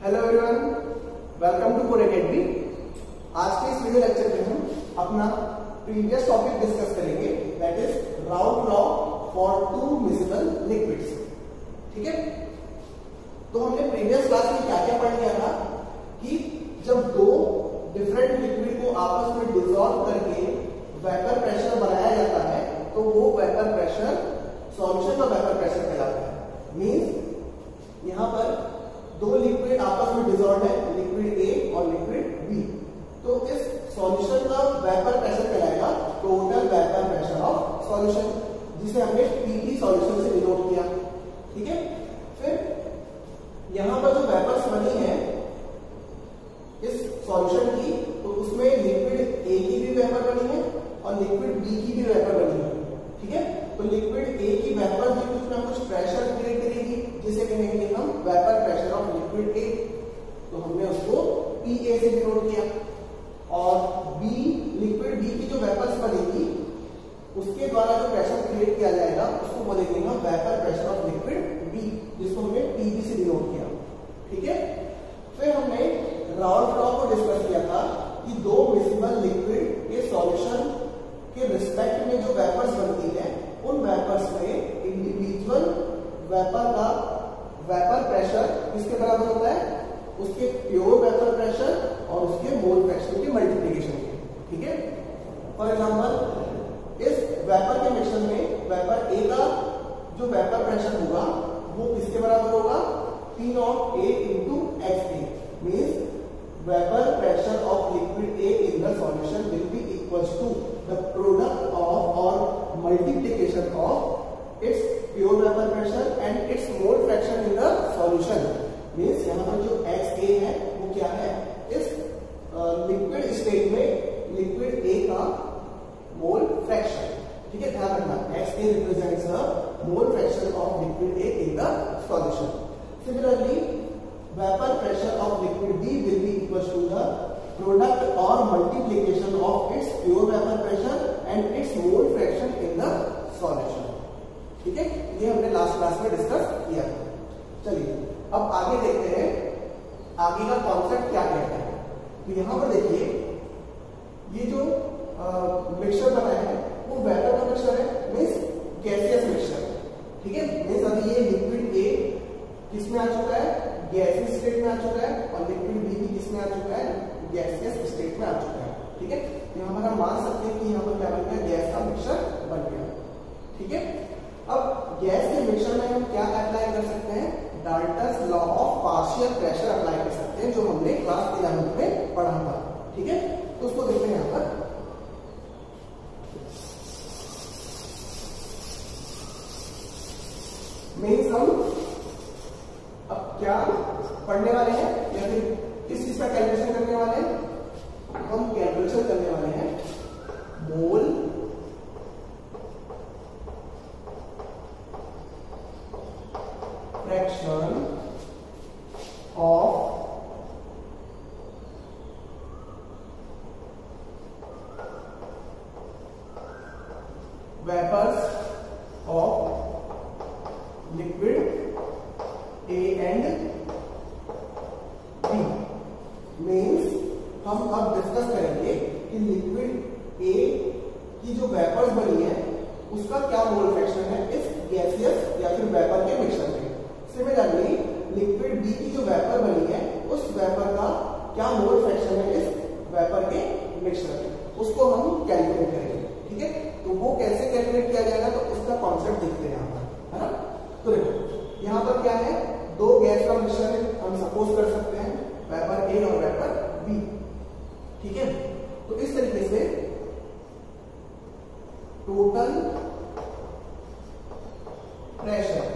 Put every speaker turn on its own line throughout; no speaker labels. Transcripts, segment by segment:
Hello everyone, welcome to Code Academy. आज के इस वीडियो लेक्चर में हम अपना प्रीवियस टॉपिक डिस्कस करेंगे, that is Raoult law for two miscible liquids. ठीक है, तो हमने प्रीवियस क्लास में क्या क्या पढ़ लिया था कि जब दो डिफरेंट लिक्विड को आपस में डिसॉल्व करके वेपर प्रेशर बनाया जाता है तो वो वेपर प्रेशर सॉल्यूशन का वेपर प्रेशर कहलाता है। मींस यहां पर दो लिक्विड आपस में डिसॉल्व है, लिक्विड ए और लिक्विड बी, तो इस सॉल्यूशन का वेपर प्रेशर कहलाएगा total vapour pressure of solution, जिसे हमने पीटी सॉल्यूशन से डिनोट किया। ठीक है, फिर यहां पर जो वेपर्स बनी है इस सॉल्यूशन की, तो उसमें लिक्विड ए की भी वेपर बनी है और लिक्विड बी की भी वेपर बनी है। ठीक है, तो लिक्विड ए की वेपर जो उसमें कुछ प्रेशर क्रिएट करेगी, जिसे कहेंगे हम वेपर प्रेशर ऑफ लिक्विड ए, तो हमने उसको पीए से डिनोट किया। और बी लिक्विड बी की जो वेपर्स बनेगी उसके द्वारा जो प्रेशर क्रिएट किया जाएगा उसको बोलेंगे हम vapour pressure of liquid B, जिसको हमने पीबी से डिनोट किया। ठीक है, फिर हमने राउल्फ लॉ को डिस्कस किया था कि दो मिसिबल लिक्विड के सॉल्यूशन के रिस्पेक्ट में जो वेपर्स बनती है उन वेपर्स में इंडिविजुअल वेपर का वेपर प्रेशर किसके बराबर होता है, उसके प्योर वेपर प्रेशर और उसके मोल फ्रैक्शन के मल्टीप्लिकेशन के। ठीक है, फॉर एग्जांपल इस वेपर के मिक्सचर में वेपर ए का जो वेपर प्रेशर होगा वो किसके बराबर होगा, P naught A into XA, means vapour pressure of liquid A in the solution will be equals to the product of or multiplication of its pure vapor pressure and its mole fraction in the solution। Means यहाँ पर जो XA है वो क्या है, इस liquid state में liquid A का मोल फ्रैक्शन। ठीक है, ध्यान रखना XA represents the mole fraction of liquid A in the solution। Similarly, vapor pressure of liquid B will be equals to the product or multiplication of its pure vapor pressure and its mole fraction in the solution। ठीक है, ये हमने last class में discuss किया था। चलिए अब आगे देखते हैं आगे का कॉन्सेप्ट क्या कहता है। तो यहां पर देखिए ये जो मिक्सचर बनाया है वो वेपर का मिक्सचर है, मींस गैसियस मिक्सचर। ठीक है, मींस अभी ये लिक्विड ए किसमें आ चुका है, गैसियस स्टेट में आ चुका है, और लिक्विड बी भी किसमें आ चुका है, गैसियस स्टेट में आ चुका है। ठीक है, यहाँ पर हम मान सकते हैं कि यहाँ पर क्या बन गया, गैस का मिक्सचर बन गया। ठीक है, अब गैस के मिक्सचर में हम क्या अप्लाई कर सकते हैं, Dalton's law of partial pressure apply कर सकते हैं, जो हमने क्लास 11 में पढ़ा था। ठीक है, तो उसको देखते हैं यहाँ पर। मीन्स हम अब क्या पढ़ने वाले हैं या फिर किस चीज का कैलकुलेशन करने वाले हैं, हम कैलकुलेशन करने वाले हैं mole fraction of vapours of liquid A and B। Means हम अब डिस्कस करेंगे कि लिक्विड A की जो वेपर्स बनी है उसका क्या मोल फ्रैक्शन है इस गैसियस या फिर वेपर के मिक्सचर में। सिमिलरली लिक्विड B की जो वेपर बनी है उस वेपर का क्या मोल फ्रैक्शन है इस वेपर के मिक्सचर में, उसको हम कैलकुलेट करेंगे। ठीक है, तो वो कैसे कैलकुलेट किया जाएगा, तो इसका कॉन्सेप्ट देखते हैं यहाँ पर, है ना। तो देखो यहाँ पर क्या है, दो गैस का मिश्रण है, हम सपोज कर सकते हैं वेपर ए और वेपर बी। ठीक है, तो इस तरीके से total pressure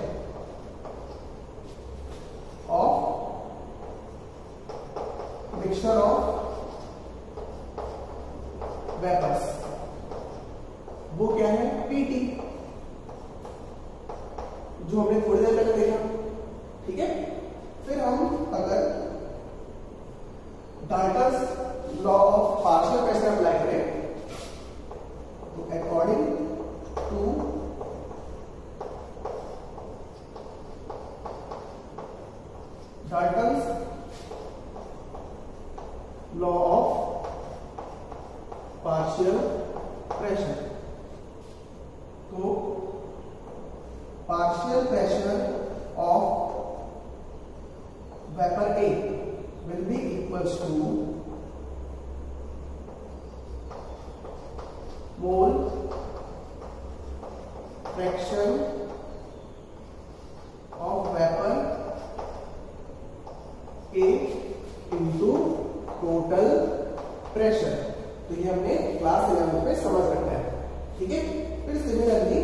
of mixture of vapours वो क्या है, पीटी, जो हमने थोड़ी देर पहले देखा। ठीक है, फिर हम अगर Dalton's law of partial pressure apply करें तो according to Dalton's law of partial pressure. तो partial pressure of vapour A will be equals to mole fraction of vapor A into total pressure। तो ये हमने क्लास 11 में समझ रखा है, ठीक है। फिर similarly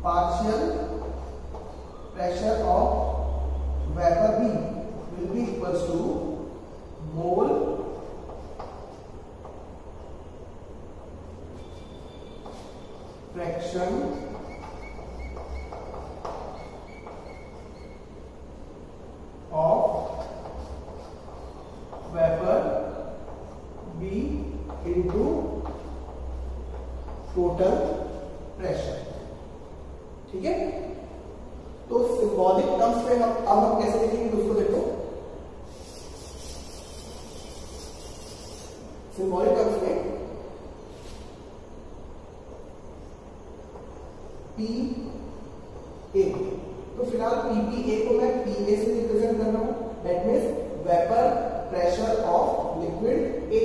partial pressure of vapour B will be equals to mole fraction of vapor B into total pressure, ठीक है। तो सिंबॉलिक टर्म्स में हम कैसे लिखेंगे दोस्तों, देखो सिंबॉलिक टर्म्स में पी ए, तो फिलहाल पीपीए को मैं पीए से रिप्रेजेंट कर रहा हूं, that means vapour pressure of liquid A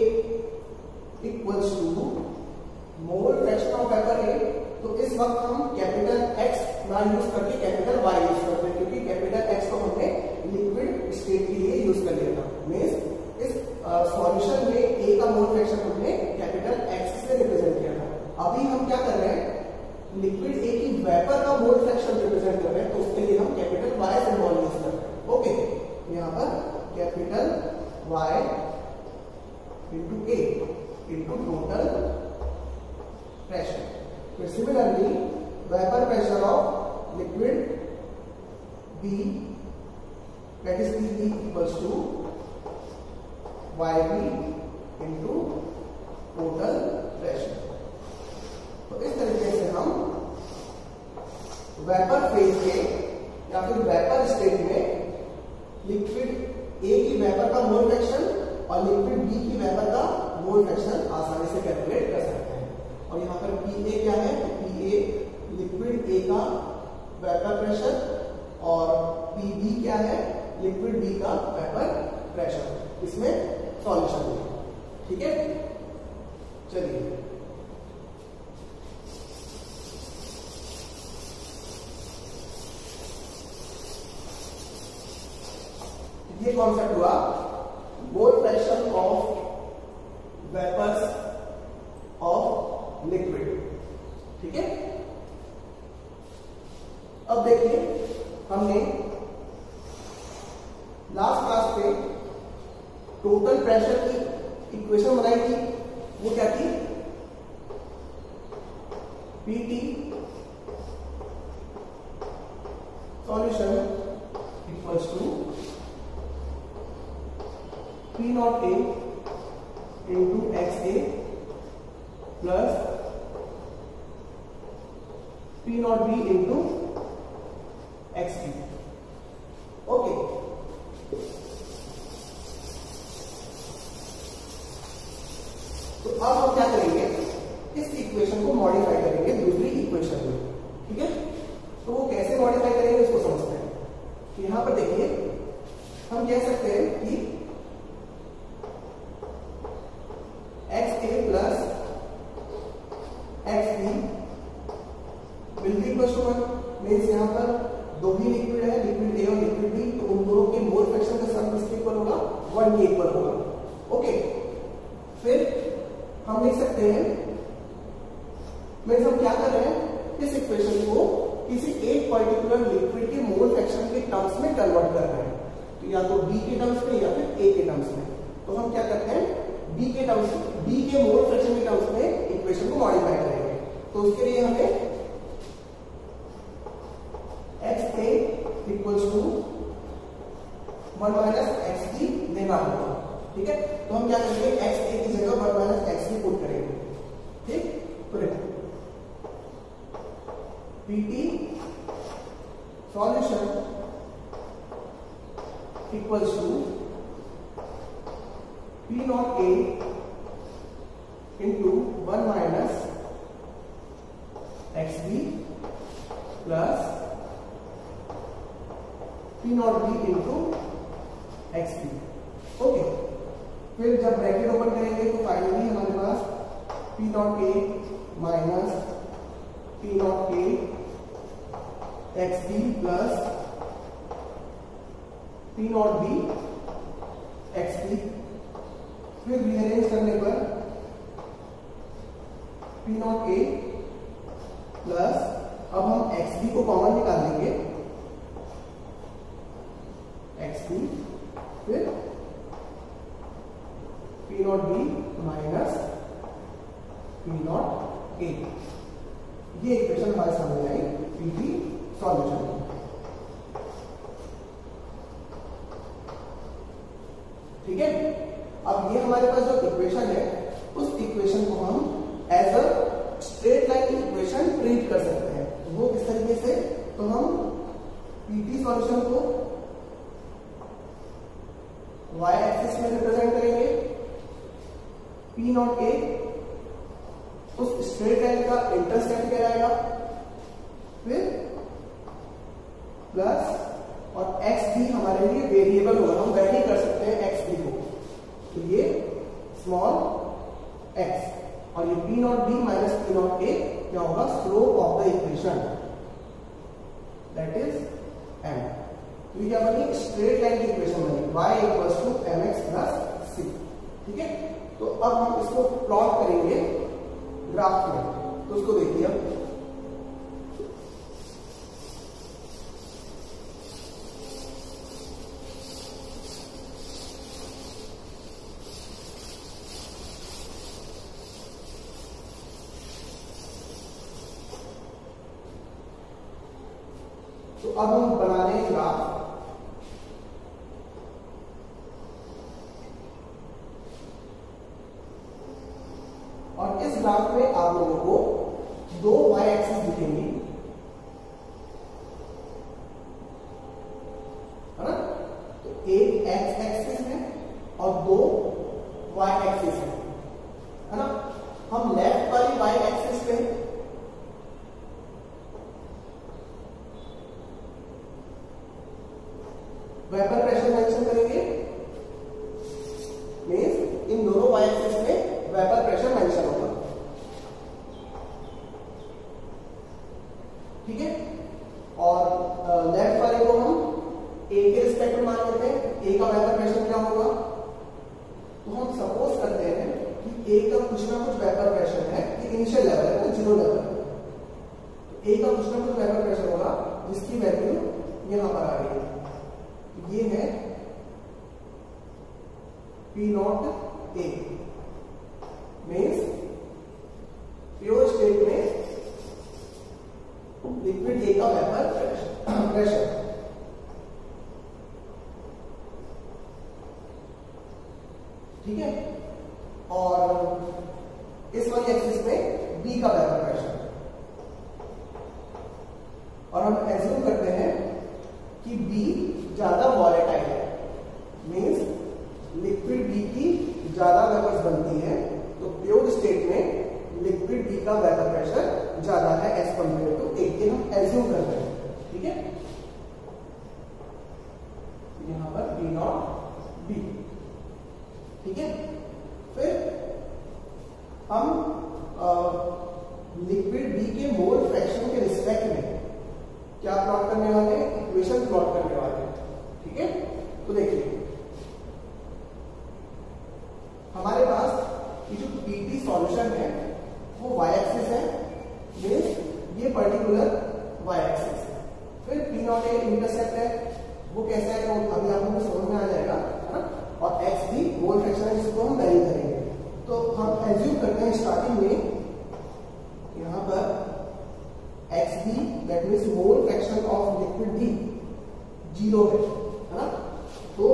equals to mole fraction of vapour A. तो इस वक्त हम कैपिटल एक्स ना यूज करके कैपिटल वाई यूज करते हैं, क्योंकि कैपिटल एक्स को हमने लिक्विड स्टेट के लिए यूज कर लिया था। मीन्स इस सॉल्यूशन में ए का मोल फ्रैक्शन हमने कैपिटल एक्स से रिप्रेजेंट किया था। अभी हम क्या कर रहे हैं, लिक्विड ए की वेपर का मोल फ्रैक्शन रिप्रेजेंट कर रहे हैं, तो उसके लिए हम कैपिटल वाई सिंबल यूज कर रहे हैं। ओके, यहाँ पर capital Y into A into total pressure. फिर similarly vapour pressure of liquid B that is P equals to Y B into total pressure. तो इस तरीके से हम वेपर फेज में या फिर वेपर स्टेट में लिक्विड ए की वेपर का मोल फ्रैक्शन और लिक्विड बी की वेपर का मोल फ्रैक्शन आसानी से कैलकुलेट कर सकते हैं। और यहाँ पर पी ए क्या है, तो पी ए लिक्विड ए का वेपर प्रेशर और पी बी क्या है, लिक्विड बी का वेपर प्रेशर, इसमें सॉल्यूशन है, ठीक है। चलिए ये कॉन्सेप्ट हुआ mole fraction of vapours of liquid, ठीक है। अब देखिए हमने लास्ट क्लास पे टोटल प्रेशर की इक्वेशन बनाई थी, वो क्या थी, PT solution equals to P naught A into X A plus P naught B into X B. Okay, तो अब हम क्या करेंगे, इस इक्वेशन को मॉडिफाई करेंगे दूसरी इक्वेशन में, ठीक है। तो वो कैसे मॉडिफाई करेंगे इसको समझते हैं। तो यहां पर देखिए हम कह सकते हैं कि X A plus X B will be equal to 1। Means यहाँ पर दो ही लिक्विड है, लिक्विड ए और लिक्विड बी, तो उन दोनों के मोल फ्रैक्शन का सम किसके इक्वल होगा, 1 के इक्वल होगा। ओके, फिर हम लिख सकते हैं, मीन्स हम क्या कर रहे हैं, इस इक्वेशन को किसी एक पर्टिकुलर लिक्विड के मोल फ्रैक्शन के टर्म्स में कन्वर्ट कर रहे हैं, तो या तो बी के टर्म्स में या फिर ए के टर्म्स में। तो हम क्या करते हैं, बी के टर्म्स, बी के मोल फ्रैक्शन के टर्म्स में इक्वेशन को मॉडिफाई करेंगे। तो उसके लिए हमें X A equals to 1 minus X B लेना होगा, ठीक है। तो हम क्या करेंगे, एक्स ए की जगह 1 माइनस एक्स बी पुट करेंगे, ठीक। तो PT solution equals to P naught A into 1 minus X B plus P naught B into X B. Okay, फिर जब ब्रैकेट ओपन करेंगे तो फाइनली हमारे पास P naught A minus P naught A X B plus P naught B X B. फिर rearrange करने पर P naught A plus, अब हम एक्स बी को कॉमन निकाल देंगे, एक्स बी, फिर P naught B minus P naught ए। ये इक्वेशन हमारे सामने आई, पीटी सॉल्यूशन। ठीक है, अब ये हमारे पास जो इक्वेशन है उस इक्वेशन को हम as a straight line equation treat कर सकते हैं। वो किस तरीके से, तो हम पीटी सॉल्यूशन को y एक्सिस में रिप्रेजेंट करेंगे, पी नॉट ए उस स्ट्रेट लाइन का इंटरसेप्ट कहलाएगा, फिर प्लस और एक्स बी हमारे लिए वेरिएबल होगा, हम वैरी कर सकते हैं एक्स बी को, तो ये स्मॉल एक्स, और ये P naught B minus P naught A क्या होगा, slope of the equation, that is M. तो ये क्या बनी, स्ट्रेट लाइन की इक्वेशन बनी, y equals to M X plus C. ठीक है, तो अब हम इसको प्लॉट करेंगे ग्राफ में, तो उसको देखिए अब। तो अब हम बना रहे हैं ग्राफ, और इस ग्राफ में आप लोगों को दो y एक्सिस दिखेंगी, है ना, तो एक x एक्सिस है और दो y एक्सिस है ना। हम लेफ्ट वाली y एक्सिस पे वेपर प्रेशर मेंशन करेंगे, मींस इन दोनों y एक्सिस में वेपर प्रेशर मेंशन होगा। ठीक है, और लेफ्ट वाले को हम a के रिस्पेक्ट में मान लेते हैं, a का वेपर प्रेशर क्या होगा, तो हम सपोज करते हैं कि a का कुछ ना कुछ वेपर प्रेशर है, ये इनिशियल लेवल है ना, 0 लेवल, तो a का कुछ ना कुछ वेपर प्रेशर होगा जिसकी वैल्यू यहां पर आ रही है, ये है पी नॉट ए, मीन्स प्योर स्टेट में लिक्विड ए का वेपर प्रेशर। ठीक है, और इस वाली एक्सिस में बी का वेपर प्रेशर, और हम एज्यूम करते हैं कि बी ज्यादा वॉलेटाइल है, मींस लिक्विड बी की ज्यादा वेपर्स बनती है, तो प्योर स्टेट में लिक्विड बी का वेपर प्रेशर ज्यादा है एज कंपेयर टू ए, ये हम एज्यूम करते हैं। ठीक है, यहां पर पी नॉट बी। ठीक है, फिर हम लिक्विड बी के मोल फ्रैक्शन के रिस्पेक्ट में क्या प्लॉट करने वाले हैं, इक्वेशन प्लॉट करने वाले हैं। ठीक है, तो देखिए हमारे पास ये जो पीटी सॉल्यूशन है वो y एक्सिस है, मींस ये पर्टिकुलर y एक्सिस है, फिर पी नॉट ए इंटरसेप्ट है, वो कैसा है तो अभी आप लोगों को समझ में आ जाएगा, है ना, और x भी मोल फ्रैक्शन है जिसको हम वैल्यू करेंगे। तो हम एज्यूम करते हैं स्टार्टिंग में यहां पर X B, that means mole fraction of liquid B 0 है ना, तो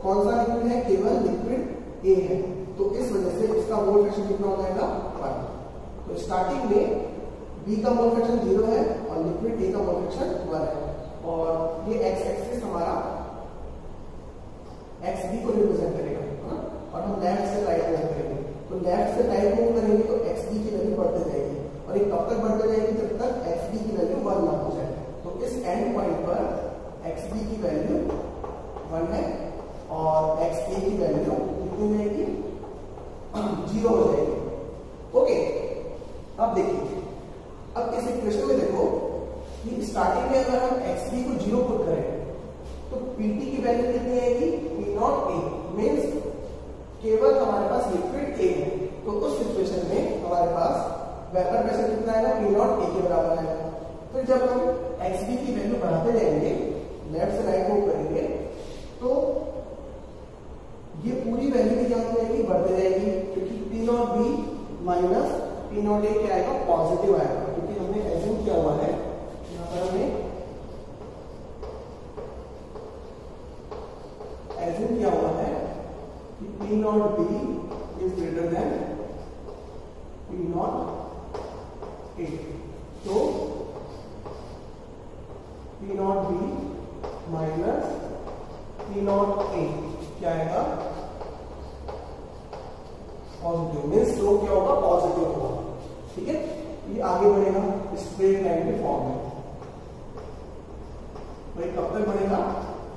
कौन सा लिक्विड है, केवल लिक्विड ए है, तो इस वजह से इसका मोल फ्रैक्शन कितना हो जाएगा 1। तो स्टार्टिंग में बी का मोल फ्रैक्शन 0 है और लिक्विड ए का मोल फ्रैक्शन 1 है, और ये एक्स एक्सिस हमारा एक्स बी को रिप्रेजेंट करेगा, है ना, और हम लेफ्ट से राइट मूव करेंगे, तो लेफ्ट से राइट मूव करेंगे तो एक्स बी की वैल्यू बढ़ती जाएगी, और ये कब तक बढ़ती जाएगी, जब तक एक्स बी की वैल्यू 1 ना हो जाए। तो इस एंड पॉइंट पर एक्स बी की वैल्यू 1 है और एक्स ए की वैल्यू कितनी हो जाएगी, 0 हो जाएगी। ओके, अब देखिए, अब इस इक्वेशन में देखो कि स्टार्टिंग में अगर हम एक्स बी को 0 पुट करें तो पीटी की वैल्यू कितनी आएगी, पी नॉट ए, मीन्स केवल हमारे पास लिक्विड ए है, तो उस सिचुएशन में हमारे पास वेपर प्रेशर कितना आएगा, पी नॉट ए के बराबर आएगा। फिर जब हम एक्स बी की वैल्यू बढ़ाते जाएंगे, लेफ्ट से राइट मूव करेंगे, तो ये पूरी वैल्यू भी क्या हो जाएगी, बढ़ते जाएगी, क्योंकि P naught B minus P naught A क्या आएगा, पॉजिटिव आएगा, क्योंकि हमने एज्यूम किया हुआ है, यहाँ पर हमने एज्यूम किया हुआ है कि P naught B is greater than P naught A, तो P naught B minus P naught A क्या आएगा, पॉजिटिव, मीन्स फ्लो क्या होगा, पॉजिटिव होगा। ठीक है, ये आगे बढ़ेगा स्ट्रेट लाइन के फॉर्म में। भाई कब तक बढ़ेगा,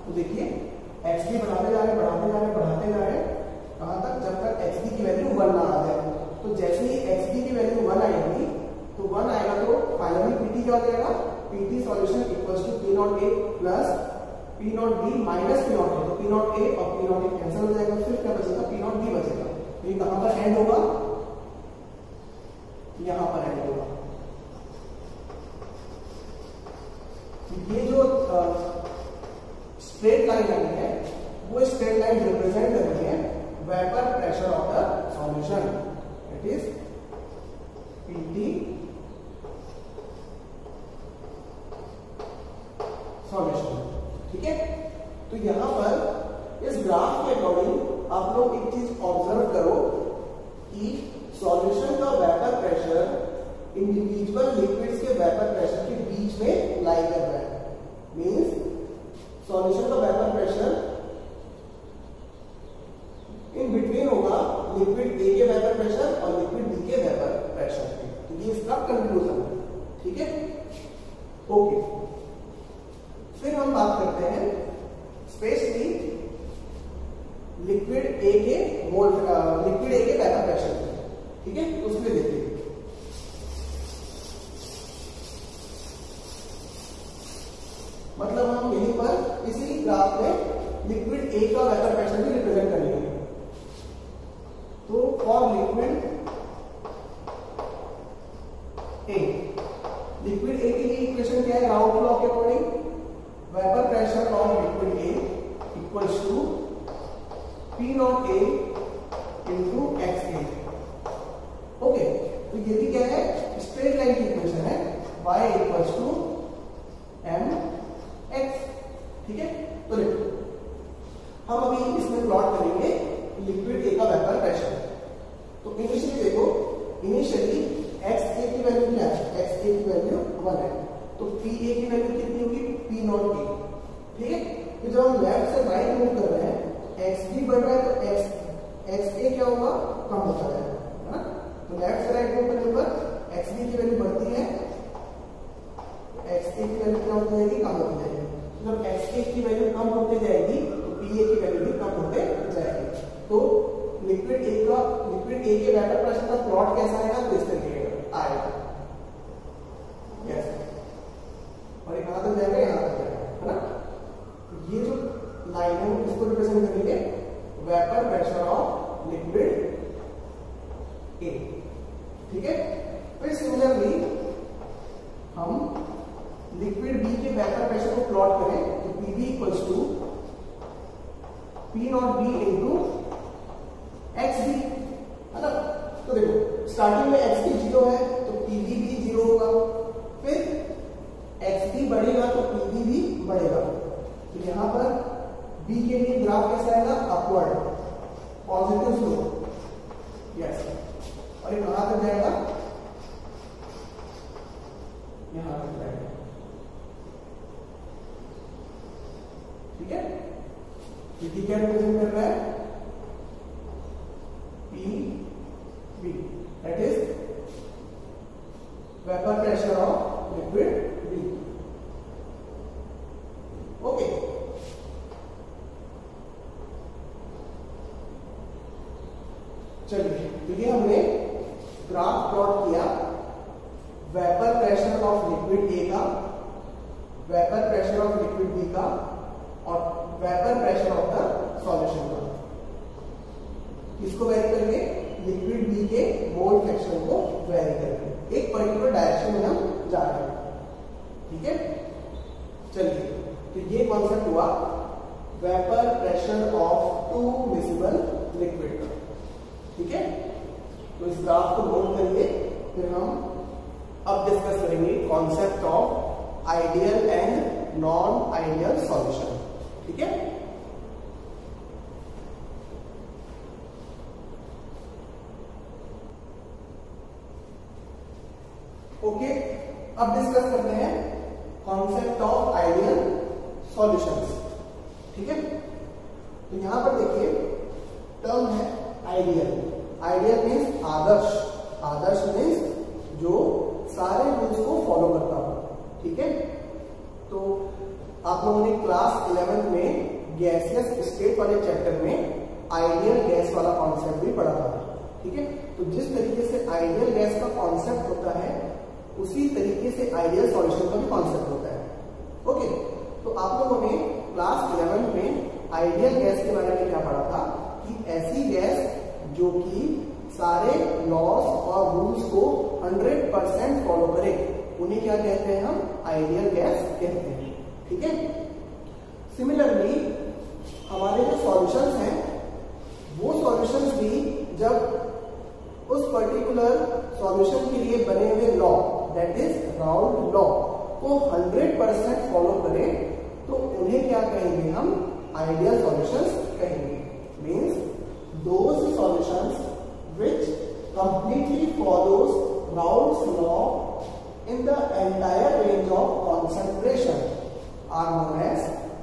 तो देखिए एक्स बी बढ़ाते जा रहे कहां तक, जब तक एक्स बी की वैल्यू 1 ना आ जाए। तो जैसे ही एक्स बी की वैल्यू 1 आएगी, तो 1 आएगा तो फाइनली पीटी क्या हो जाएगा, PT solution equals to P naught A plus P naught B minus P naught A, तो पी नॉट ए और पी नॉट ए कैंसिल हो जाएगा, फिर क्या बचेगा, पी नॉट बी बचेगा। तो ये कहां पर एंड होगा, यहां पर एंड होगा। ये जो स्ट्रेट लाइन आई है, वो स्ट्रेट लाइन रिप्रेजेंट कर रही है vapour pressure of the solution, it is PT solution. ठीक है, तो यहां पर इस ग्राफ के अकॉर्डिंग आप लोग एक चीज ऑब्जर्व करो कि सॉल्यूशन का वेपर प्रेशर इंडिविजुअल लिक्विड्स के वेपर प्रेशर के बीच में लाई कर रहा है, मींस सॉल्यूशन का वेपर प्रेशर इन बिटवीन होगा लिक्विड ए के वेपर प्रेशर और लिक्विड बी के वेपर प्रेशर के। तो ये इसका कंक्लूजन है। ठीक है, ओके, फिर हम बात करते हैं स्पेशली लिक्विड ए के वेपर प्रेशर की। ठीक है, उसमें देखिए मतलब हम यहीं पर इसी ग्राफ में लिक्विड ए का वेपर प्रेशर भी रिप्रेजेंट करेंगे। तो फॉर लिक्विड ए के लिए इक्वेशन क्या है, राउट लॉ के according vapour pressure of liquid A equals to P naught A into X A. Okay, तो ये भी क्या है, स्ट्रेट लाइन की इक्वेशन है, y equals to M X. ठीक है, तो देखो हम अभी इसमें प्लॉट करेंगे लिक्विड ए का वेपर प्रेशर। तो इनिशियली देखो, इनिशियली एक्स ए की वैल्यू क्या है, एक्स ए की वैल्यू 1 है, तो पी ए की वैल्यू कितनी होगी, पी नॉट ए। ठीक है, तो जब हम लेफ्ट से राइट मूव कर रहे हैं, एक्स बी बढ़ रहा है तो एक्स ए क्या होगा, कम होता जाएगा, है ना। तो लेफ्ट से राइट मूव करने पर एक्स बी की वैल्यू बढ़ती है, एक्स ए की वैल्यू क्या होती जाएगी, कम होती जाएगी। जब एक्स ए की वैल्यू कम होती जाएगी तो पी ए की वैल्यू भी कम होते जाएगी। तो लिक्विड ए के वेपर प्रेशर का प्लॉट कैसा आएगा, तो इस तरीके का आएगा। यस, और ये कहां तक जाएगा, यहां तक जाएगा, है ना। ये जो लाइन है इसको रिप्रेजेंट करेंगे vapour pressure of liquid A. ठीक है, फिर सिमिलरली हम लिक्विड बी के वेपर प्रेशर को प्लॉट करें तो P B equals to P naught B into X B, है ना। तो देखो स्टार्टिंग में एक्स बी 0 है तो पी बी भी 0 होगा, फिर एक्स बी बढ़ेगा तो पी बी भी बढ़ेगा। तो यहां पर बी के लिए ग्राफ कैसा आएगा, अपवर्ड, पॉजिटिव स्लोप। यस, और ये कहां तक जाएगा, यहां तक जाएगा। ठीक है, क्या रिप्रेजेंट कर रहा है, चलिए, तो ये हमने ग्राफ प्लॉट किया vapour pressure of liquid A का, vapour pressure of liquid B का और vapour pressure of the solution का। इसको वेरी करके लिक्विड बी के मोल फ्रैक्शन को वेरी करके एक पर्टिकुलर डायरेक्शन में हम जा रहे हैं। ठीक है, चलिए, तो ये कॉन्सेप्ट हुआ vapour pressure of to miscible liquid का। ठीक है, तो इस ग्राफ को नोट करिए, फिर हम अब डिस्कस करेंगे concept of ideal and non ideal solution. ठीक है, ओके, अब डिस्कस करते हैं कॉन्सेप्ट ऑफ आइडियल सॉल्यूशंस। ठीक है, तो यहां पर देखिए टर्म है आइडियल। आइडियल मीन्स आदर्श, आदर्श मीन्स जो सारे रूल्स को फॉलो करता हो। ठीक है, तो आप लोगों ने क्लास 11 में गैसियस स्टेट वाले चैप्टर में आइडियल गैस वाला कॉन्सेप्ट भी पढ़ा था। ठीक है, तो जिस तरीके से आइडियल गैस का कॉन्सेप्ट होता है उसी तरीके से आइडियल सॉल्यूशन का भी कॉन्सेप्ट होता है। ओके, तो आप लोगों ने क्लास 11 में आइडियल गैस के बारे में क्या पढ़ा था कि ऐसी गैस जो कि सारे लॉस और रूल्स को 100% फॉलो करे, उन्हें क्या कहते हैं, हम आइडियल गैस कहते हैं। ठीक है, सिमिलरली हमारे जो सॉल्यूशंस हैं वो सॉल्यूशंस भी जब उस पर्टिकुलर सॉल्यूशन के लिए बने हुए law, that is Raoult law, को 100% फॉलो करें तो उन्हें क्या कहेंगे, हम आइडियल सॉल्यूशंस कहेंगे। Means those solutions which completely follows Raoult's law in the entire range of concentration are known as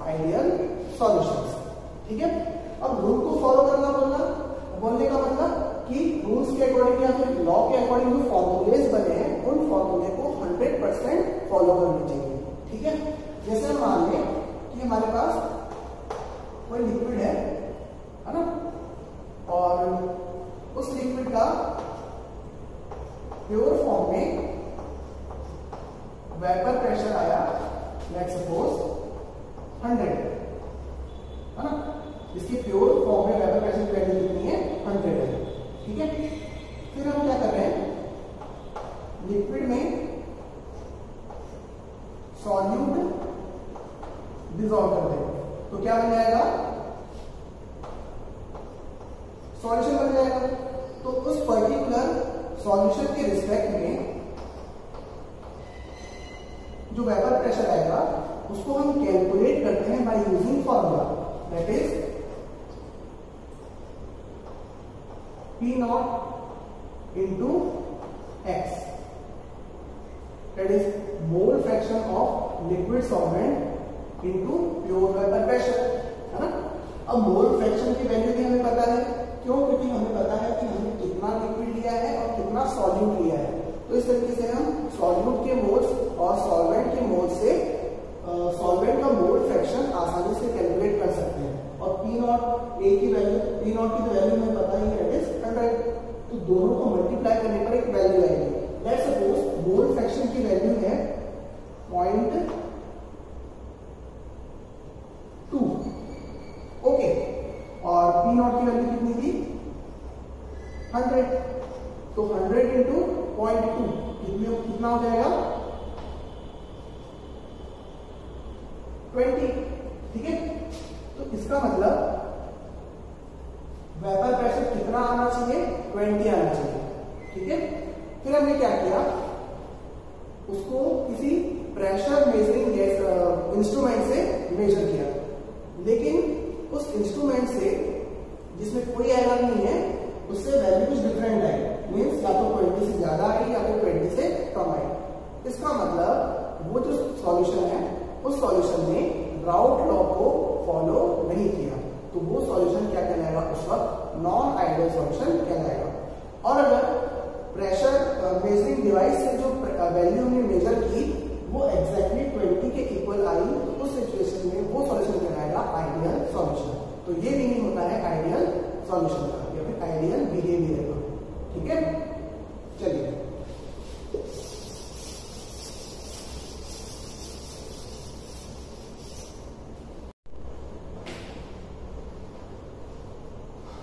ideal solutions। ठीक है, अब रूल को फॉलो करना बोलने का मतलब कि रूल्स के अकॉर्डिंग या फिर लॉ के अकॉर्डिंग जो फॉर्मूलेज बने हैं उन फॉर्मूले को 100% फॉलो करनी चाहिए। ठीक है, जैसे हम मान लें कि हमारे पास कोई लिक्विड है ना, और उस लिक्विड का प्योर फॉर्म में वेपर प्रेशर आया लेट्स सपोज 100 है ना, इसकी प्योर फॉर्म में वेपर प्रेशर की वैल्यू कितनी है, 100 है। ठीक है, फिर हम क्या कर रहे हैं, लिक्विड में सॉल्यूट डिसॉल्व कर देंगे तो क्या बन जाएगा, सॉल्यूशन बन जाएगा। तो उस पर्टिकुलर सॉल्यूशन के रिस्पेक्ट में जो वेपर प्रेशर आएगा उसको हम कैलकुलेट करते हैं by using formula, that is P not into x, that is mole fraction of liquid solvent into pure vapour pressure, है ना। अब मोल फ्रैक्शन की वैल्यू भी हमें पता है, क्यों, क्योंकि हमें पता है कि हमने कितना लिक्विड लिया है और कितना सॉल्यूट लिया है। तो इस तरीके से हम सॉल्यूट के मोल्स और सॉल्वेंट के मोल्स से सॉल्वेंट का मोल फ्रैक्शन आसानी से कैलकुलेट कर सकते हैं। और पी नॉट ए की वैल्यू, पी नॉट की वैल्यू हमें पता ही है, इट इज 100। तो दोनों को मल्टीप्लाई करने पर एक वैल्यू आएगी। लेट्स सपोज मोल फ्रैक्शन की वैल्यू है 0.2, ओके, और पी नॉट की वैल्यू कितनी थी, 100। तो 100 इंटू 0.2 कितना हो जाएगा, 20। ठीक है, तो इसका मतलब वेपर प्रेशर कितना आना चाहिए, 20 आना चाहिए। ठीक है, फिर हमने क्या किया, उसको किसी प्रेशर मेजरिंग इंस्ट्रूमेंट से मेजर किया, लेकिन उस इंस्ट्रूमेंट से जिसमें कोई एरर नहीं है उससे वैल्यू कुछ डिफरेंट आई, मीन्स या तो 20 से ज्यादा आई या फिर 20 से कम आई। इसका मतलब वो जो सॉल्यूशन है उस सॉल्यूशन ने राउल्ट लॉ को फॉलो नहीं किया, तो वो सॉल्यूशन क्या कहलाएगा, उस वक्त नॉन आइडियल सॉल्यूशन कहलाएगा। और अगर प्रेशर मेजरिंग डिवाइस से जो वैल्यू हमने मेजर की वो एग्जैक्टली 20 के इक्वल आई, तो उस सिचुएशन में वो सॉल्यूशन कहलाएगा आइडियल सॉल्यूशन। तो ये मीनिंग होता है आइडियल सॉल्यूशन का या फिर आइडियल बिहेवियर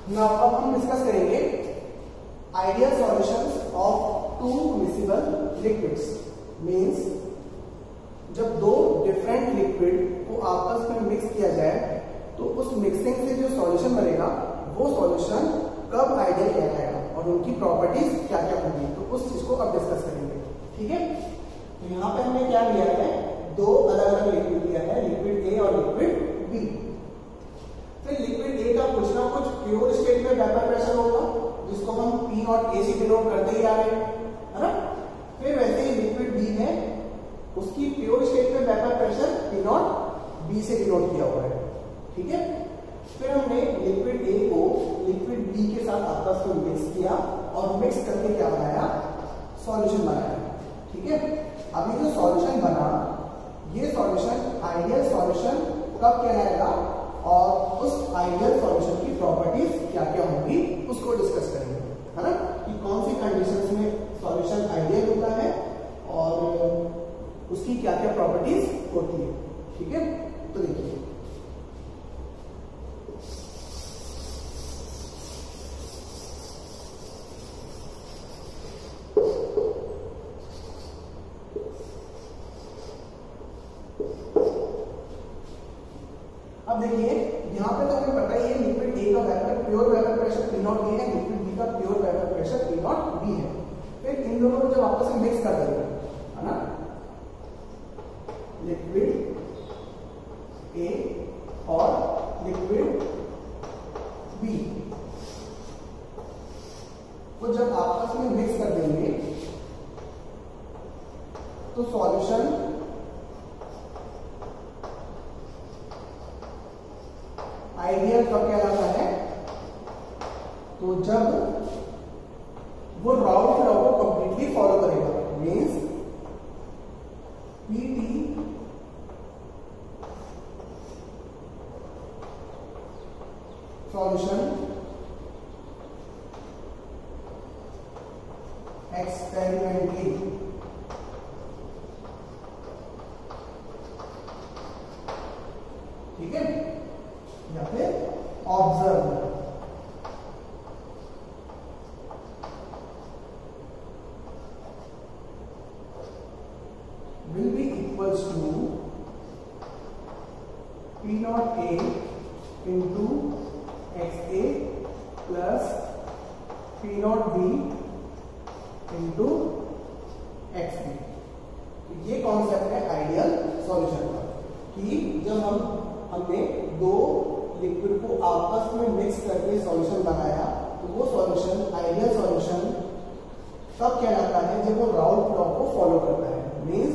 नाउ अब हम डिस्कस करेंगे ideal solutions of two miscible liquids. Means जब दो डिफरेंट लिक्विड को आपस में मिक्स किया जाए तो उस मिक्सिंग से जो सॉल्यूशन बनेगा वो सॉल्यूशन कब आइडियल कहलाएगा और उनकी प्रॉपर्टीज क्या क्या होंगी, तो उस चीज को अब डिस्कस करेंगे। ठीक है, तो यहाँ पे हमने क्या लिया है, दो अलग अलग लिक्विड लिया है, लिक्विड ए और लिक्विड बी। फिर लिक्विड ए का कुछ ना कुछ प्योर स्टेट में वेपर प्रेशर होगा जिसको हम पी नॉट ए से डिनोट करते ही आ रहे हैं, है ना। फिर वैसे ही लिक्विड बी है, उसकी प्योर स्टेट में vapour pressure P naught B से डिनोट किया हुआ है। ठीक है, फिर हमने लिक्विड ए को लिक्विड बी के साथ आपस में मिक्स किया और मिक्स करके क्या बनाया, सॉल्यूशन बनाया। ठीक है, अभी जो सॉल्यूशन बना ये सॉल्यूशन आइडियल सॉल्यूशन कब कहलाएगा और उस आइडियल सॉल्यूशन की प्रॉपर्टीज क्या क्या होंगी उसको डिस्कस करेंगे, है ना, कि कौन सी कंडीशंस में सॉल्यूशन आइडियल होता है और उसकी क्या क्या प्रॉपर्टीज होती है। ठीक है, तो देखिए अब देखिए यहाँ पे तो हमें पता ही है लिक्विड ए का vapour pure vapour pressure P naught ए है, लिक्विड बी का pure vapour pressure P naught B है। फिर इन दोनों को जब आपस में मिक्स कर देंगे, है ना, लिक्विड ए और लिक्विड बी को जब आपस में मिक्स कर देंगे तो सॉल्यूशन आइडियल कब कहलाता है, तो जब वो राउल्ट लॉ को कंप्लीटली फॉलो करेगा। मींस पीटी सॉल्यूशन एक्सपेरिमेंटली ठीक है, या फिर observe will be equals to P naught A into X A plus P naught B into X B. ये कॉन्सेप्ट है आइडियल सॉल्यूशन का, कि जब हमने दो लिक्विड को आपस में मिक्स करके सॉल्यूशन बनाया तो वो सॉल्यूशन आइडियल सॉल्यूशन तब कहलाता है जब वो राउल्ट लॉ को फॉलो करता है। मींस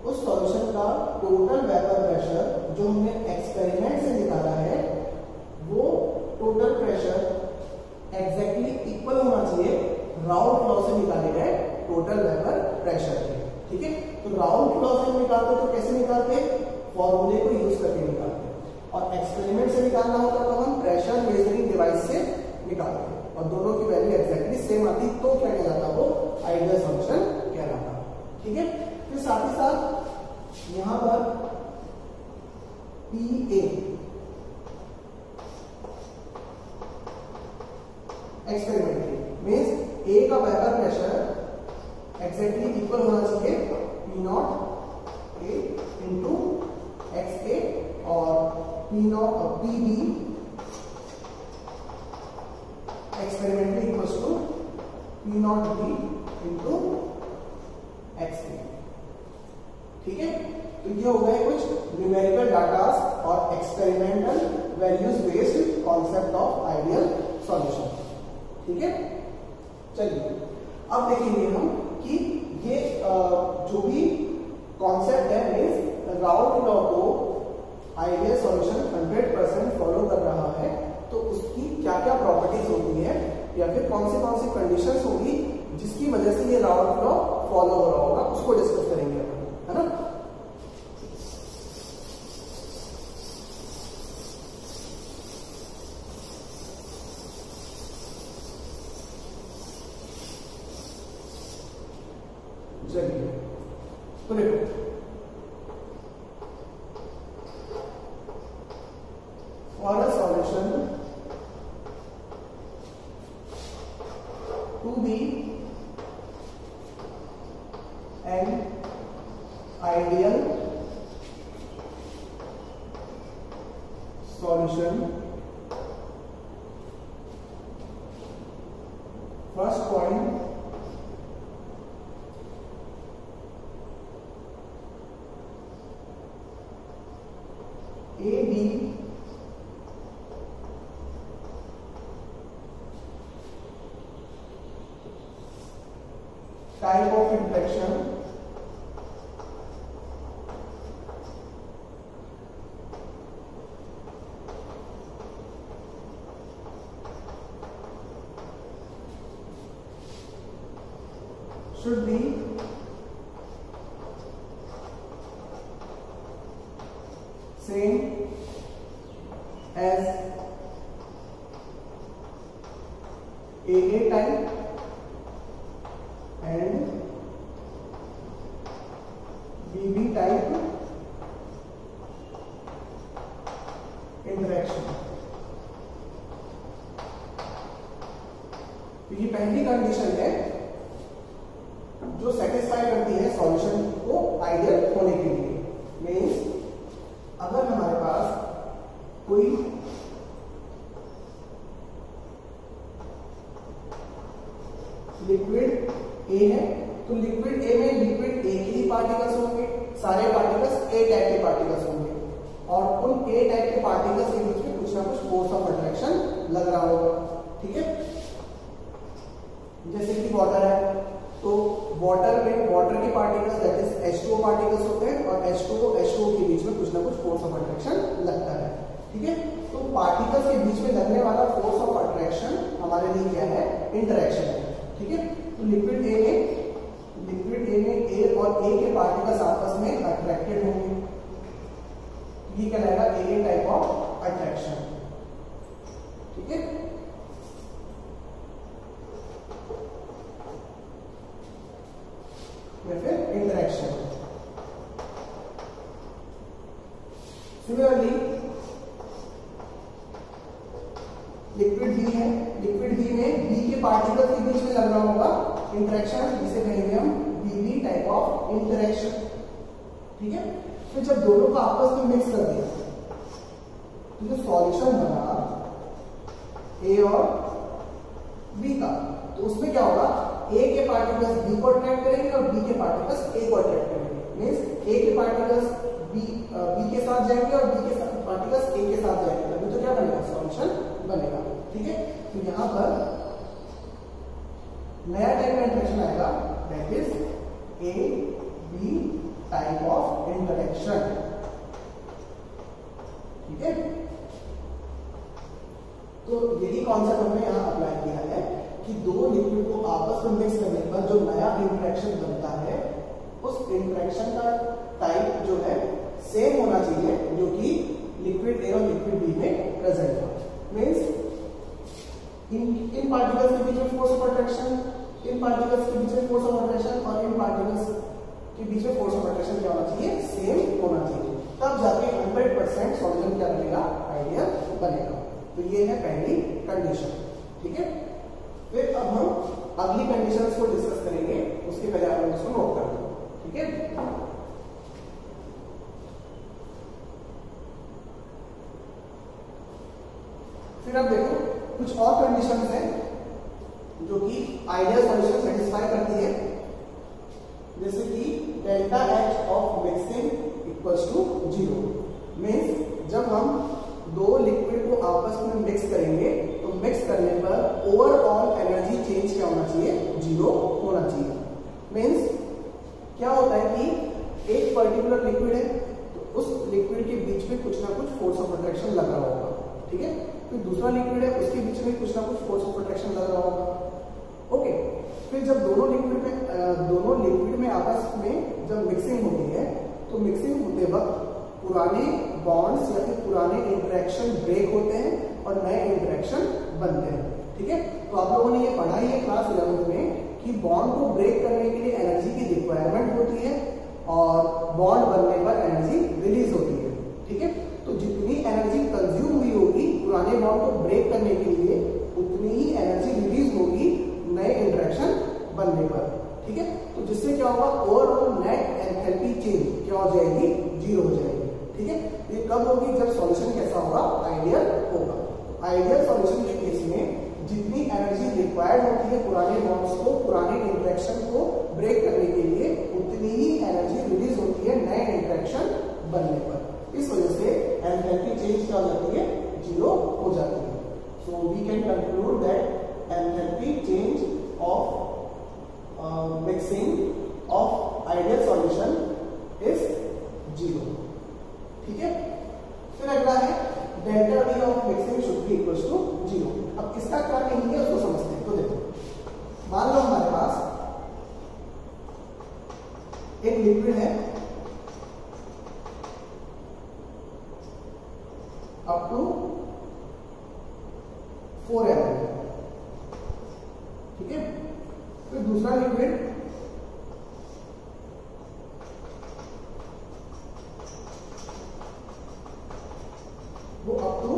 उस सॉल्यूशन का टोटल वेपर प्रेशर जो हमने एक्सपेरिमेंट से निकाला है वो टोटल प्रेशर एग्जैक्टली इक्वल होना चाहिए राउल्ट लॉ से निकाले गए टोटल वेपर प्रेशर के। ठीक है, तो राउल्ट लॉ से निकालते तो कैसे निकालते, फॉर्मूले को यूज करके निकालते, और एक्सपेरिमेंट से निकालना होता तो हम प्रेशर मेजरिंग डिवाइस से निकालते और दोनों की वैल्यू एग्जैक्टली सेम आती तो क्या कहलाता, वो आइडियल सॉल्यूशन कहलाता। ठीक है, फिर साथ ही साथ यहां पर P A experimentally means A का वेपर प्रेशर एग्जैक्टली इक्वल होना चाहिए P naught A into X A और P B experimentally equals to P naught B into X A. ठीक है, तो ये हो गए कुछ न्यूमेरिकल डाटास और experimental values based concept of ideal solution. ठीक है, चलिए अब देखेंगे हम कि ये जो भी कॉन्सेप्ट है मींस राउल्ट लॉ को आइडियल सॉल्यूशन 100% फॉलो कर रहा है तो उसकी क्या क्या प्रॉपर्टीज होती है या फिर कौन सी कंडीशंस होगी जिसकी वजह से ये राउल्ट लॉ फॉलो हो रहा होगा, उसको डिस्कस करेंगे अपन, है ना। चलिए तो देखो for a solution solution, first point A B type of interaction should be same as AA type and BB type interaction। तो ये पहली कंडीशन है जो सेटिस्फाई करती है सॉल्यूशन को आइडियल होने के लिए। मीन्स अगर हमारे पास कोई लिक्विड ए है तो लिक्विड ए में लिक्विड ए के ही पार्टिकल्स होंगे, सारे पार्टिकल्स ए टाइप के पार्टिकल्स होंगे और उन ए टाइप के पार्टिकल्स के बीच में कुछ ना कुछ फोर्स ऑफ अट्रैक्शन लग रहा होगा। ठीक है, जैसे कि वाटर है तो वाटर में वाटर के particles that is H2O particles होते हैं और H2O के बीच में कुछ ना कुछ फोर्स ऑफ अट्रैक्शन लगता है। ठीक है, तो पार्टिकल्स के बीच में लगने वाला फोर्स ऑफ अट्रैक्शन हमारे लिए क्या है? इंटरेक्शन है। ठीक है, तो लिक्विड ए में ए और ए के पार्टिकल्स आपस में अट्रैक्टेड होंगे, ये कहलाएगा ए टाइप ऑफ अट्रैक्शन। ठीक है, या फिर इंटरेक्शन। सिमिलरली लिक्विड बी है, लिक्विड बी में बी के पार्टिकल के बीच में लग रहा होगा इंटरेक्शन, जिसे कहेंगे हम बीबी टाइप ऑफ इंटरेक्शन। ठीक है, फिर जब दोनों को आपस में मिक्स कर दिया तो जो सॉल्यूशन बना ए और बी का, तो उसमें क्या होगा? ए के पार्टिकल्स बी को अट्रैक्ट करेंगे और बी के पार्टिकल्स ए को अट्रैक्ट करेंगे। मींस ए के पार्टिकल्स बी के साथ जाएंगे और बी के पार्टिकल्स ए के साथ जाएंगे, तभी तो क्या बनेगा? सॉल्यूशन बनेगा। ठीक है, तो यहां पर नया टाइप का इंटरेक्शन आएगा that is A B type of interaction. ठीक है, तो यही कॉन्सेप्ट हमने यहां अप्लाई किया है कि दो लिक्विड को आपस में मिक्स करने पर जो नया इंटरेक्शन बनता है उस इंटरेक्शन का टाइप जो है सेम होना चाहिए जो कि लिक्विड ए और लिक्विड बी में प्रेजेंट हो। मींस इन पार्टिकल्स के बीच में force of attraction, in particles के बीच में फोर्स ऑफ अट्रैक्शन और इन पार्टिकल्स के बीच में फोर्स ऑफ अट्रैक्शन क्या होना चाहिए? सेम होना चाहिए, तब जाके 100% सॉल्यूशन क्या बनेगा? आइडियल बनेगा। तो ये है पहली कंडीशन। ठीक है, फिर अब हम अगली कंडीशंस को डिस्कस करेंगे, उसके पहले आप इसको नोट कर लो। ठीक है, फिर अब देखो कुछ और कंडीशंस हैं जो कि आइडियल सॉल्यूशन सेटिस्फाई करती है, जैसे कि delta H of mixing equals to 0। Means जब हम दो लिक्विड को आपस में मिक्स करेंगे तो मिक्स करने पर ओवरऑल एनर्जी चेंज क्या होना चाहिए? 0 होना चाहिए। मीन्स क्या होता है कि एक पर्टिकुलर लिक्विड है तो उस लिक्विड के बीच में कुछ ना कुछ फोर्स ऑफ अट्रैक्शन लग रहा होगा। ठीक है, फिर दूसरा लिक्विड है उसके बीच में कुछ ना कुछ फोर्स ऑफ अट्रैक्शन लग रहा होगा। ओके, फिर जब दोनों लिक्विड में आपस में जब मिक्सिंग होती है तो मिक्सिंग होते वक्त पुराने बॉन्ड्स या फिर पुराने इंटरेक्शन ब्रेक होते हैं और नए इंटरेक्शन बनते हैं। ठीक है, तो आप लोगों ने ये पढ़ा ही है क्लास 11th में कि बॉन्ड को ब्रेक करने के लिए एनर्जी की रिक्वायरमेंट होती है और बॉन्ड बनने पर एनर्जी रिलीज होती है। ठीक है, तो जितनी एनर्जी कंज्यूम हुई होगी पुराने बॉन्ड को ब्रेक करने के लिए उतनी ही एनर्जी रिलीज होगी नए इंटरेक्शन बनने पर। ठीक है, तो जिससे क्या होगा? ओवरऑल नेट एंथैल्पी चेंज क्या हो जाएगी? 0 हो जाएगी। ठीक है, ये कब होगी? जब सॉल्यूशन कैसा होगा? आइडियल होगा। आइडियल सॉल्यूशन के केस में जितनी एनर्जी रिक्वायर्ड होती है पुराने बॉन्ड्स को, पुराने इंटरेक्शन को ब्रेक करने के लिए, उतनी ही एनर्जी रिलीज होती है नए इंटरेक्शन बनने पर। इस वजह से एंथैल्पी चेंज क्या हो जाती है? 0 हो जाती है। So we can conclude that enthalpy change of mixing of ideal solution is 0। ठीक है। फिर अगला है delta V of mixing should be equal to 0। अब इसका क्या मीनिंग है उसको समझते हैं। तो देखो, मान लो हमारे पास एक लिक्विड है अप टू 4 ml, ठीक है। फिर दूसरा लिक्विड वो अप टू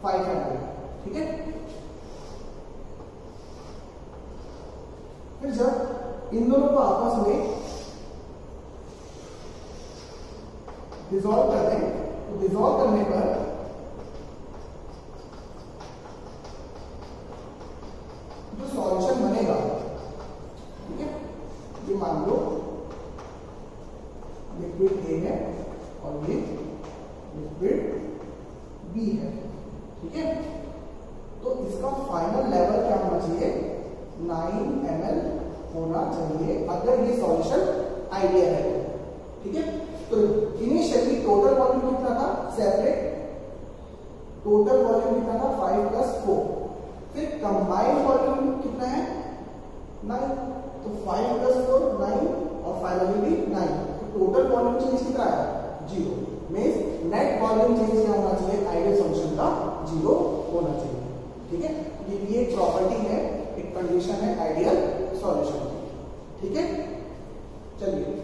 5 ml, ठीक है। फिर जब इन दोनों को आपस में डिसॉल्व कर दें, तो डिसॉल्व करने पर जो सॉल्यूशन बनेगा, ठीक है, ये मान लो लिक्विड ए है और ये लिक्विड बी है, ठीक है। तो इसका फाइनल लेवल क्या होना चाहिए? 9 ml होना चाहिए अगर ये सॉल्यूशन आइडियल है, ठीक है। तो इनिशियली टोटल वॉल्यूम कितना था? सेपरेट टोटल वॉल्यूम कितना था? 5 + 4। फिर कंबाइंड वॉल्यूम कितना है? 9। तो 5 + 4 9 और फाइनली भी 9। तो टोटल वॉल्यूम चेंज कितना है? 0। मींस नेट वॉल्यूम चेंज क्या होना चाहिए? आइडियल सॉल्यूशन का 0 होना चाहिए, ठीक है। ये भी एक प्रॉपर्टी है, एक कंडीशन है आइडियल सॉल्यूशन की, ठीक है। चलिए,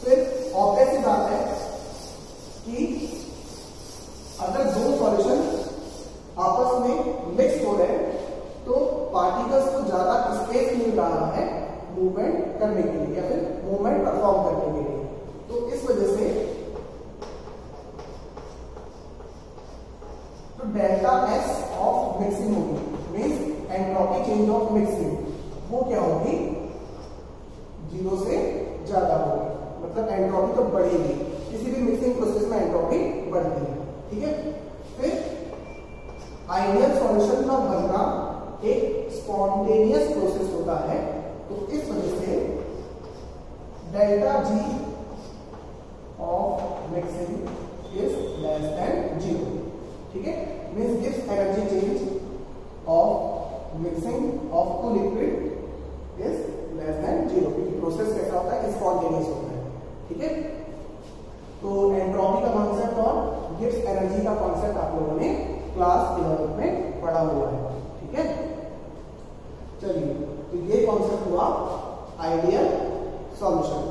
फिर ऑब्वियस सी बात है कि अगर दो सॉल्यूशन आपस में मिक्स हो रहे हैं तो पार्टिकल्स को ज्यादा स्पेस मिल रहा है मूवमेंट करने के लिए या फिर मूवमेंट परफॉर्म करने के लिए। तो इस वजह से तो डेल्टा S ऑफ मिक्सिंग होगी, means entropy change of mixing, वो क्या होगी? 0 से ज्यादा होगी। मतलब एंट्रोपी तो बढ़ेगी, किसी भी मिक्सिंग प्रोसेस में एंट्रोपी बढ़ती है, ठीक है। फिर आइडियल सॉल्यूशन का बनना एक स्पॉन्टेनियस प्रोसेस होता है, तो इस वजह से delta G of mixing is less than 0, ठीक है। मींस गिव्स energy change of mixing of two liquid is less than 0, क्योंकि प्रोसेस कैसा होता है? स्पॉन्टेनियस होता है, ठीक है। तो एंट्रोपी का कॉन्सेप्ट और गिव्स एनर्जी का कॉन्सेप्ट आप लोगों ने क्लास 11 में पढ़ा हुआ है, ठीक है। चलिए, तो ये कॉन्सेप्ट हुआ आइडियल सॉल्यूशन,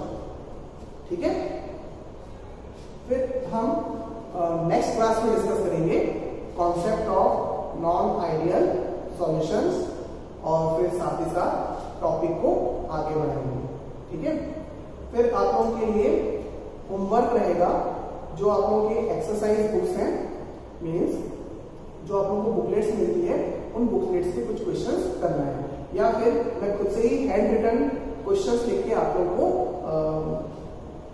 ठीक है। फिर हम नेक्स्ट क्लास में डिस्कस करेंगे concept of non ideal solutions और फिर साथ ही साथ टॉपिक को आगे बढ़ाएंगे, ठीक है। फिर आप लोगों के लिए होमवर्क रहेगा, जो आप लोगों के एक्सरसाइज बुक्स हैं, मींस जो आप लोगों को बुकलेट्स मिलती है, उन बुकलेट्स से कुछ क्वेश्चंस करना है, या फिर मैं खुद से ही हैंड रिटन क्वेश्चंस लिख के आप लोगों को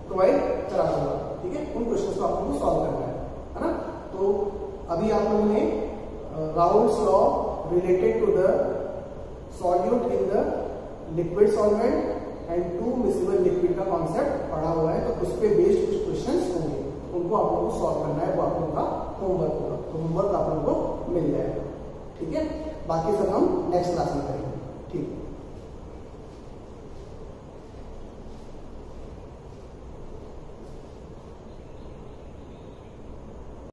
प्रोवाइड करा दूंगा, ठीक है। उन क्वेश्चंस को आप लोगों को सॉल्व करना है ना। तो अभी आप लोगों ने Raoult's law related to the solute in the liquid solvent and two miscible liquid का कॉन्सेप्ट पढ़ा हुआ है, तो उस पर बेस्ड कुछ क्वेश्चंस होंगे, उनको आप लोगों को सॉल्व करना है, वो आप लोगों का होमवर्क होगा। तो होमवर्क आप लोगों को मिल जाएगा, ठीक है। बाकी सब हम नेक्स्ट क्लास में करेंगे, ठीक है।